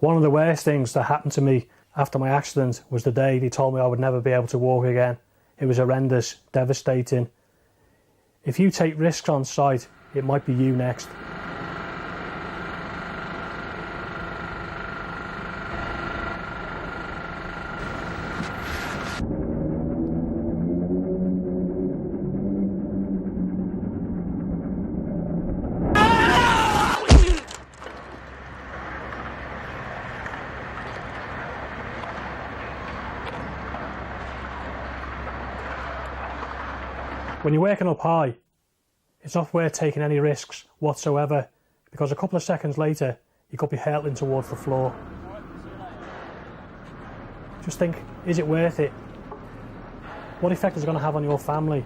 One of the worst things that happened to me after my accident was the day they told me I would never be able to walk again. It was horrendous, devastating. If you take risks on site, it might be you next. When you're working up high, it's not worth taking any risks whatsoever, because a couple of seconds later, you could be hurtling towards the floor. Just think, is it worth it? What effect is it going to have on your family?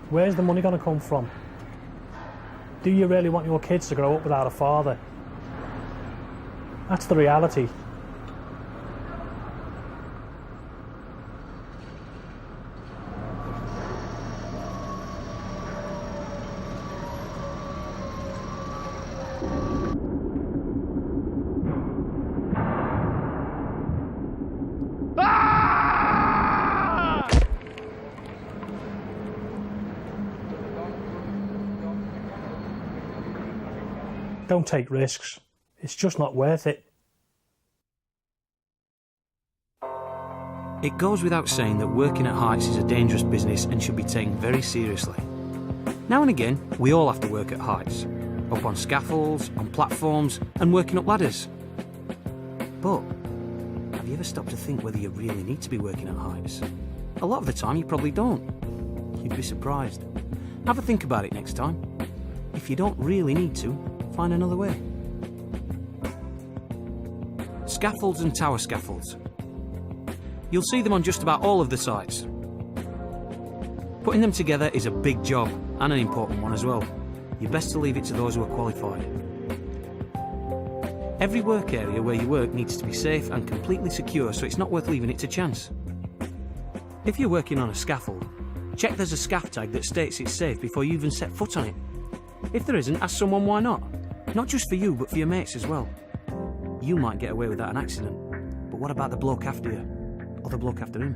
Where's the money going to come from? Do you really want your kids to grow up without a father? That's the reality. Don't take risks. It's just not worth it. It goes without saying that working at heights is a dangerous business and should be taken very seriously. Now and again, we all have to work at heights, up on scaffolds, on platforms, and working up ladders. But have you ever stopped to think whether you really need to be working at heights? A lot of the time, you probably don't. You'd be surprised. Have a think about it next time. If you don't really need to, find another way. Scaffolds and tower scaffolds. You'll see them on just about all of the sites. Putting them together is a big job, and an important one as well. You're best to leave it to those who are qualified. Every work area where you work needs to be safe and completely secure, so it's not worth leaving it to chance. If you're working on a scaffold, check there's a scaff tag that states it's safe before you even set foot on it. If there isn't, ask someone why not. Not just for you, but for your mates as well. You might get away without an accident, but what about the bloke after you? Or the bloke after him?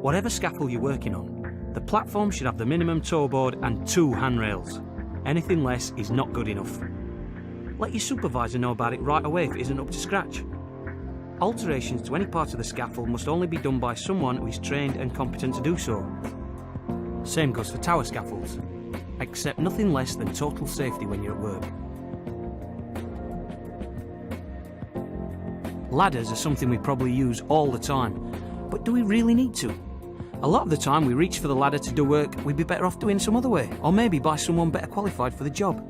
Whatever scaffold you're working on, the platform should have the minimum toe board and 2 handrails. Anything less is not good enough. Let your supervisor know about it right away if it isn't up to scratch. Alterations to any part of the scaffold must only be done by someone who is trained and competent to do so. Same goes for tower scaffolds. Accept nothing less than total safety when you're at work. Ladders are something we probably use all the time, but do we really need to? A lot of the time we reach for the ladder to do work we'd be better off doing some other way, or maybe by someone better qualified for the job.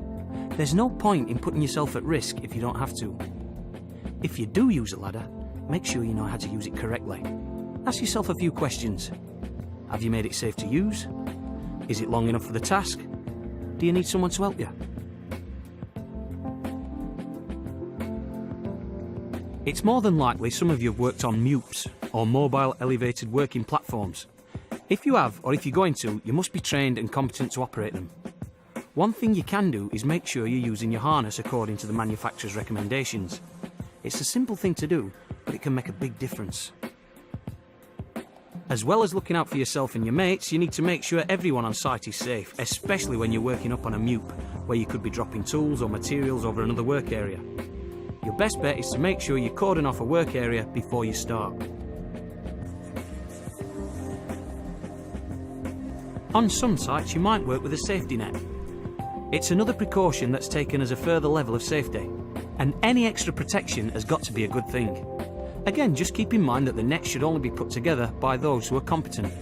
There's no point in putting yourself at risk if you don't have to. If you do use a ladder, make sure you know how to use it correctly. Ask yourself a few questions. Have you made it safe to use? Is it long enough for the task? Do you need someone to help you? It's more than likely some of you have worked on MUPs, or mobile elevated working platforms. If you have, or if you're going to, you must be trained and competent to operate them. One thing you can do is make sure you're using your harness according to the manufacturer's recommendations. It's a simple thing to do, but it can make a big difference. As well as looking out for yourself and your mates, you need to make sure everyone on site is safe, especially when you're working up on a MUP, where you could be dropping tools or materials over another work area. Your best bet is to make sure you cordon off a work area before you start. On some sites, you might work with a safety net. It's another precaution that's taken as a further level of safety, and any extra protection has got to be a good thing. Again, just keep in mind that the net should only be put together by those who are competent.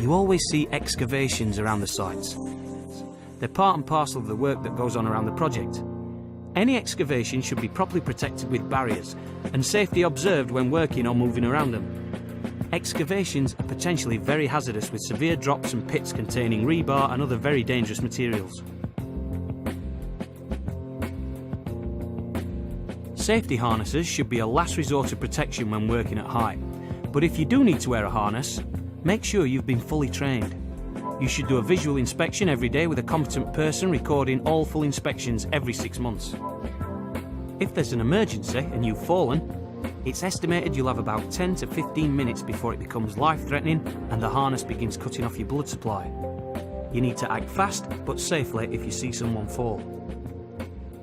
You always see excavations around the sites. They're part and parcel of the work that goes on around the project. Any excavation should be properly protected with barriers and safety observed when working or moving around them. Excavations are potentially very hazardous, with severe drops and pits containing rebar and other very dangerous materials. Safety harnesses should be a last resort of protection when working at height, but if you do need to wear a harness, Make sure you've been fully trained. You should do a visual inspection every day with a competent person recording all full inspections every 6 months. If there's an emergency and you've fallen, it's estimated you'll have about 10 to 15 minutes before it becomes life-threatening and the harness begins cutting off your blood supply. You need to act fast but safely if you see someone fall.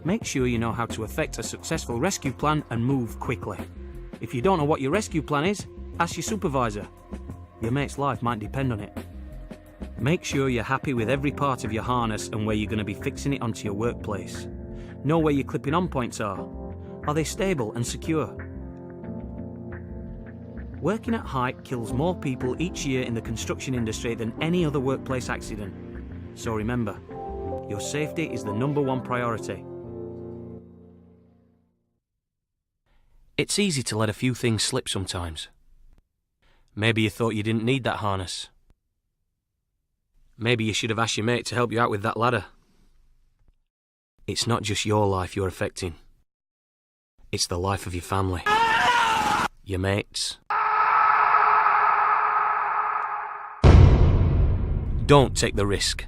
Make sure you know how to effect a successful rescue plan and move quickly. If you don't know what your rescue plan is, ask your supervisor. Your mate's life might depend on it. Make sure you're happy with every part of your harness and where you're going to be fixing it onto your workplace. Know where your clipping on points are. Are they stable and secure? Working at height kills more people each year in the construction industry than any other workplace accident. So remember, your safety is the #1 priority. It's easy to let a few things slip sometimes. Maybe you thought you didn't need that harness. Maybe you should have asked your mate to help you out with that ladder. It's not just your life you're affecting. It's the life of your family, your mates. Don't take the risk.